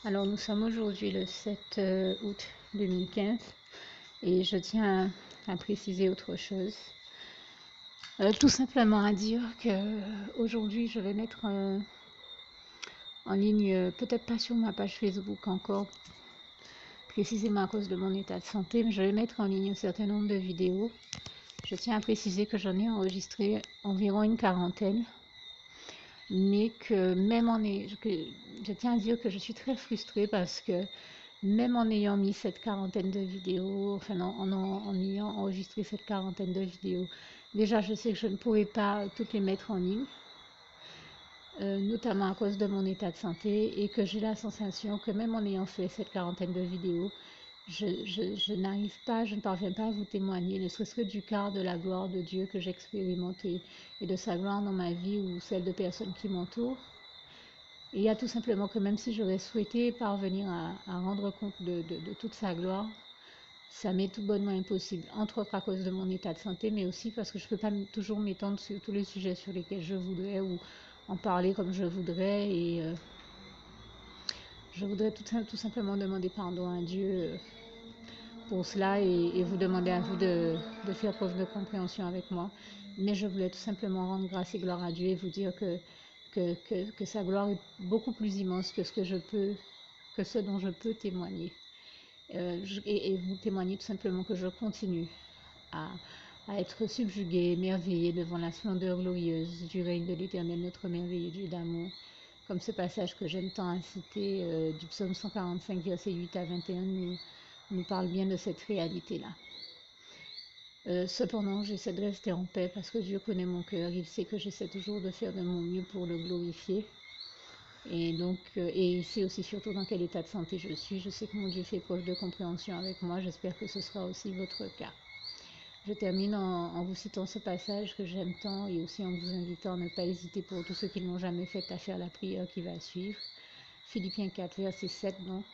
Alors nous sommes aujourd'hui le 7 août 2015 et je tiens à préciser autre chose. Tout simplement à dire que aujourd'hui je vais mettre en ligne, peut-être pas sur ma page Facebook encore, précisément à cause de mon état de santé, mais je vais mettre en ligne un certain nombre de vidéos. Je tiens à préciser que j'en ai enregistré environ une quarantaine, mais que je tiens à dire que je suis très frustrée parce que même en ayant mis cette quarantaine de vidéos, enfin en ayant enregistré cette quarantaine de vidéos, déjà je sais que je ne pourrais pas toutes les mettre en ligne, notamment à cause de mon état de santé, et que j'ai la sensation que même en ayant fait cette quarantaine de vidéos, je n'arrive pas, je ne parviens pas à vous témoigner, ne serait-ce que du quart de la gloire de Dieu que j'expérimente et de sa gloire dans ma vie ou celle de personnes qui m'entourent. Il y a tout simplement que même si j'aurais souhaité parvenir à rendre compte de toute sa gloire, ça m'est tout bonnement impossible, entre autres à cause de mon état de santé, mais aussi parce que je ne peux pas toujours m'étendre sur tous les sujets sur lesquels je voudrais ou en parler comme je voudrais. Et je voudrais tout simplement demander pardon à Dieu pour cela et vous demander à vous de faire preuve de compréhension avec moi. Mais je voulais tout simplement rendre grâce et gloire à Dieu et vous dire que sa gloire est beaucoup plus immense que ce dont je peux témoigner. Et vous témoigner tout simplement que je continue à, à être subjuguée, émerveillée devant la splendeur glorieuse du règne de l'Éternel, notre merveilleux Dieu d'amour. Comme ce passage que j'aime tant à citer du psaume 145, versets 8 à 21, nous parle bien de cette réalité-là. Cependant, j'essaie de rester en paix parce que Dieu connaît mon cœur. Il sait que j'essaie toujours de faire de mon mieux pour le glorifier. Et donc, et il sait aussi surtout dans quel état de santé je suis. Je sais que mon Dieu fait preuve de compréhension avec moi. J'espère que ce sera aussi votre cas. Je termine en vous citant ce passage que j'aime tant et aussi en vous invitant à ne pas hésiter pour tous ceux qui ne l'ont jamais fait à faire la prière qui va suivre. Philippiens 4, verset 7, donc,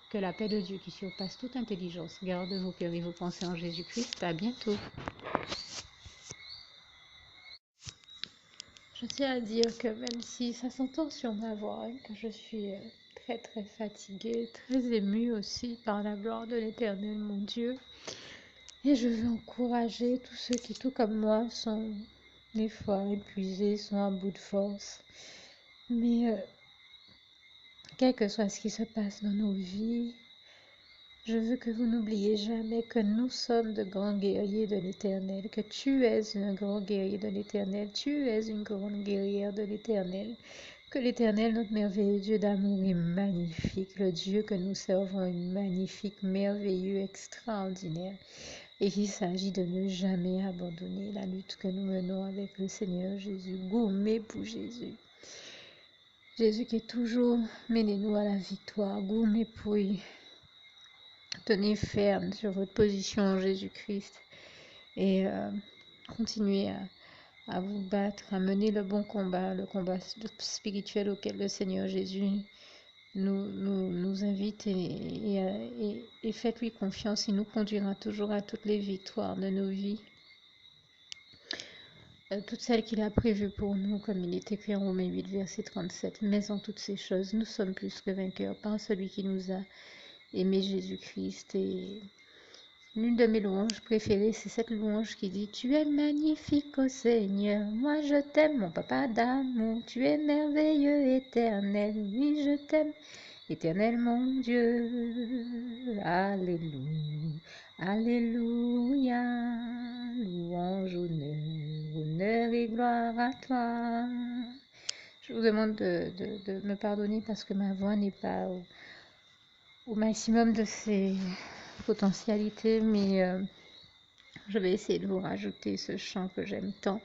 que la paix de Dieu qui surpasse toute intelligence garde vos cœurs et vos pensées en Jésus-Christ. À bientôt. Je tiens à dire que même si ça s'entend sur ma voix, que je suis très très fatiguée, très émue aussi par la gloire de l'Éternel, mon Dieu. Et je veux encourager tous ceux qui, tout comme moi, sont des fois épuisés, sont à bout de force. Mais quel que soit ce qui se passe dans nos vies, je veux que vous n'oubliez jamais que nous sommes de grands guerriers de l'Éternel, que tu es un grand guerrier de l'Éternel, tu es une grande guerrière de l'Éternel, que l'Éternel, notre merveilleux Dieu d'amour, est magnifique, le Dieu que nous servons est magnifique, merveilleux, extraordinaire, et qu'il s'agit de ne jamais abandonner la lutte que nous menons avec le Seigneur Jésus, gourmet pour Jésus. Jésus qui est toujours menez-nous à la victoire, gourmet pour lui. Tenez ferme sur votre position en Jésus-Christ et continuez à vous battre, à mener le bon combat, le combat spirituel auquel le Seigneur Jésus nous invite et faites-lui confiance. Il nous conduira toujours à toutes les victoires de nos vies. Toutes celles qu'il a prévues pour nous, comme il est écrit en Romains 8, verset 37. Mais en toutes ces choses, nous sommes plus que vainqueurs par celui qui nous a aimé Jésus-Christ. Et l'une de mes louanges préférées, c'est cette louange qui dit « Tu es magnifique, ô Seigneur, moi je t'aime, mon papa d'amour, tu es merveilleux, éternel, oui je t'aime, éternel mon Dieu, alléluia, alléluia, louange, honneur et gloire à toi. » Je vous demande de me pardonner parce que ma voix n'est pas au maximum de ses potentialités, mais je vais essayer de vous rajouter ce chant que j'aime tant.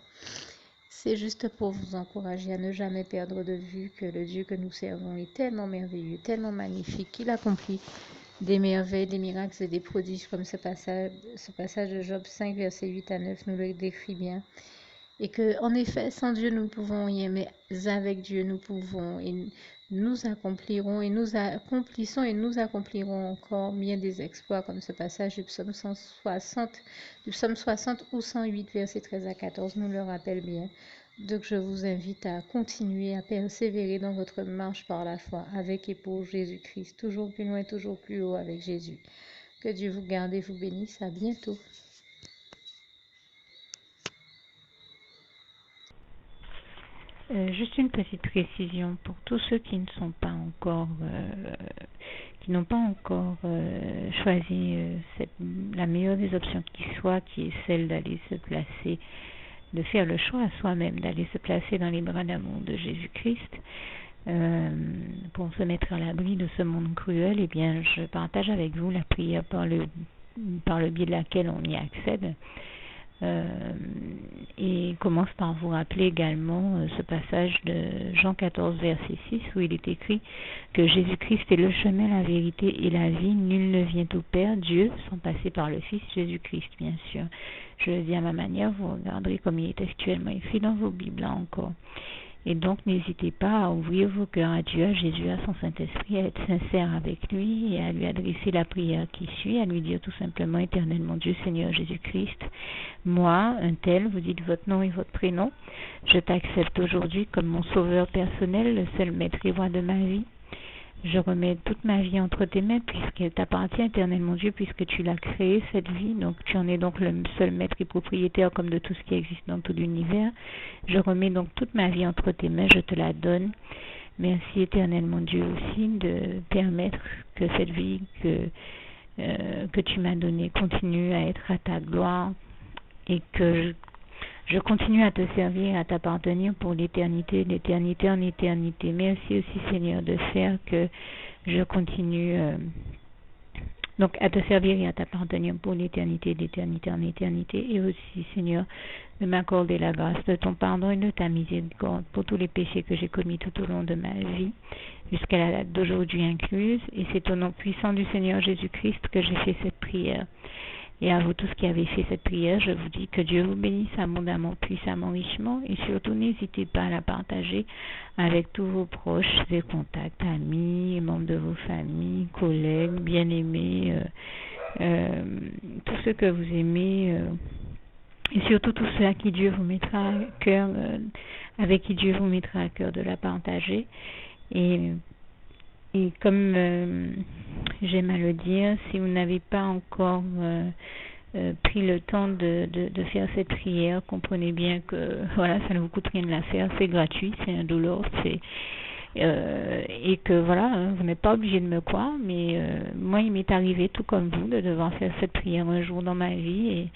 C'est juste pour vous encourager à ne jamais perdre de vue que le Dieu que nous servons est tellement merveilleux, tellement magnifique, qu'il accomplit des merveilles, des miracles et des prodiges, comme ce passage de Job 5, versets 8 à 9 nous le décrit bien. Et que, en effet, sans Dieu, nous ne pouvons rien, mais avec Dieu, nous pouvons et nous accomplirons et nous accomplissons et nous accomplirons encore bien des exploits, comme ce passage du psaume 60 ou 108, versets 13 à 14, nous le rappelle bien. Donc je vous invite à continuer, à persévérer dans votre marche par la foi avec et pour Jésus-Christ, toujours plus loin, toujours plus haut avec Jésus. Que Dieu vous garde et vous bénisse. À bientôt. Juste une petite précision pour tous ceux qui ne sont pas encore, qui n'ont pas encore choisi la meilleure des options qui soit, qui est celle d'aller se placer, de faire le choix à soi-même, d'aller se placer dans les bras d'amour de Jésus-Christ, pour se mettre à l'abri de ce monde cruel. Eh bien, je partage avec vous la prière par le biais de laquelle on y accède. Et commence par vous rappeler également ce passage de Jean 14, verset 6, où il est écrit que Jésus-Christ est le chemin, la vérité et la vie. Nul ne vient au Père, Dieu, sans passer par le Fils Jésus-Christ, bien sûr. Je le dis à ma manière, vous regarderez comme il est actuellement écrit dans vos Bibles, là encore. Et donc, n'hésitez pas à ouvrir vos cœurs à Dieu, à Jésus, à son Saint-Esprit, à être sincère avec lui et à lui adresser la prière qui suit, à lui dire tout simplement: Éternel mon Dieu, Seigneur Jésus-Christ, moi, un tel, vous dites votre nom et votre prénom, je t'accepte aujourd'hui comme mon sauveur personnel, le seul maître et roi de ma vie. Je remets toute ma vie entre tes mains puisqu'elle t'appartient, Éternel mon Dieu, puisque tu l'as créée, cette vie. Donc tu en es donc le seul maître et propriétaire comme de tout ce qui existe dans tout l'univers. Je remets donc toute ma vie entre tes mains, je te la donne. Merci, Éternel mon Dieu, aussi de permettre que cette vie que tu m'as donnée continue à être à ta gloire et que je continue à te servir, à t'appartenir pour l'éternité, d'éternité en éternité. Merci aussi, Seigneur, de faire que je continue donc à te servir et à t'appartenir pour l'éternité, d'éternité en éternité. Et aussi, Seigneur, de m'accorder la grâce de ton pardon et de ta miséricorde pour tous les péchés que j'ai commis tout au long de ma vie, jusqu'à la date d'aujourd'hui incluse. Et c'est au nom puissant du Seigneur Jésus-Christ que j'ai fait cette prière. Et à vous tous qui avez fait cette prière, je vous dis que Dieu vous bénisse abondamment, puissamment, richement. Et surtout, n'hésitez pas à la partager avec tous vos proches et contacts, amis, membres de vos familles, collègues, bien-aimés, tous ceux que vous aimez. Et surtout tous ceux à qui Dieu vous mettra à cœur, avec qui Dieu vous mettra à cœur de la partager. Et comme j'aime à le dire, si vous n'avez pas encore pris le temps de faire cette prière, comprenez bien que voilà, ça ne vous coûte rien de la faire, c'est gratuit, c'est indolore, et que voilà, vous n'êtes pas obligé de me croire, mais moi il m'est arrivé tout comme vous de devoir faire cette prière un jour dans ma vie,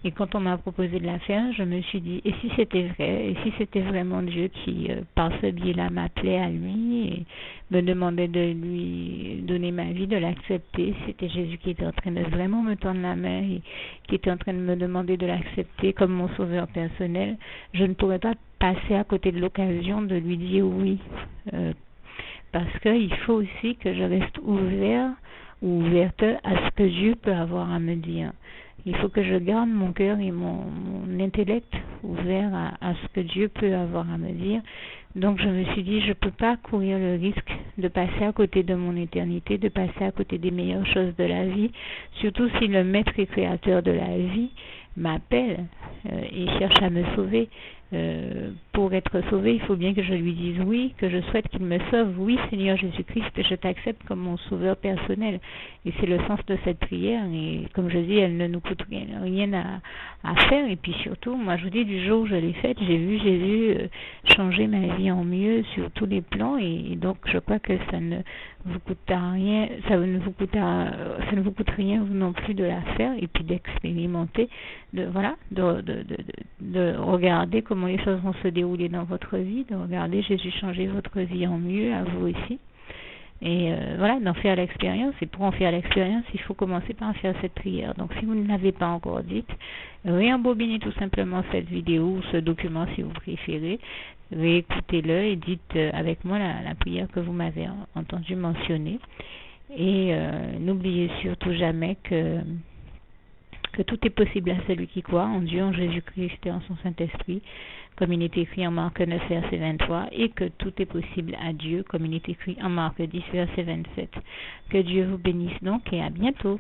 et quand on m'a proposé de la faire, je me suis dit, et si c'était vrai, et si c'était vraiment Dieu qui, par ce biais-là, m'appelait à lui et me demandait de lui donner ma vie, de l'accepter, c'était Jésus qui était en train de vraiment me tendre la main et qui était en train de me demander de l'accepter comme mon sauveur personnel, je ne pourrais pas passer à côté de l'occasion de lui dire oui, parce qu'il faut aussi que je reste ouvert ou ouverte à ce que Dieu peut avoir à me dire. Il faut que je garde mon cœur et mon intellect ouvert à ce que Dieu peut avoir à me dire. Donc je me suis dit, je ne peux pas courir le risque de passer à côté de mon éternité, de passer à côté des meilleures choses de la vie, surtout si le maître et créateur de la vie m'appelle et cherche à me sauver. Pour être sauvé, il faut bien que je lui dise oui, que je souhaite qu'il me sauve. Oui, Seigneur Jésus-Christ, je t'accepte comme mon sauveur personnel. Et c'est le sens de cette prière. Et comme je dis, elle ne nous coûte rien à faire. Et puis surtout, moi je vous dis, du jour où je l'ai faite, j'ai vu Jésus changer ma vie en mieux sur tous les plans. Et donc je crois que ça ne vous coûte rien, ça ne vous coûte rien vous non plus de la faire et puis d'expérimenter, de regarder comment les choses vont se dérouler dans votre vie, de regarder Jésus changer votre vie en mieux, à vous aussi. Et voilà, d'en faire l'expérience. Et pour en faire l'expérience, il faut commencer par faire cette prière. Donc si vous ne l'avez pas encore dite, réembobinez tout simplement cette vidéo ou ce document si vous préférez, réécoutez-le et dites avec moi la prière que vous m'avez entendu mentionner. Et n'oubliez surtout jamais que tout est possible à celui qui croit en Dieu, en Jésus-Christ et en son Saint-Esprit, comme il est écrit en Marc 9, verset 23, et que tout est possible à Dieu, comme il est écrit en Marc 10, verset 27. Que Dieu vous bénisse donc et à bientôt.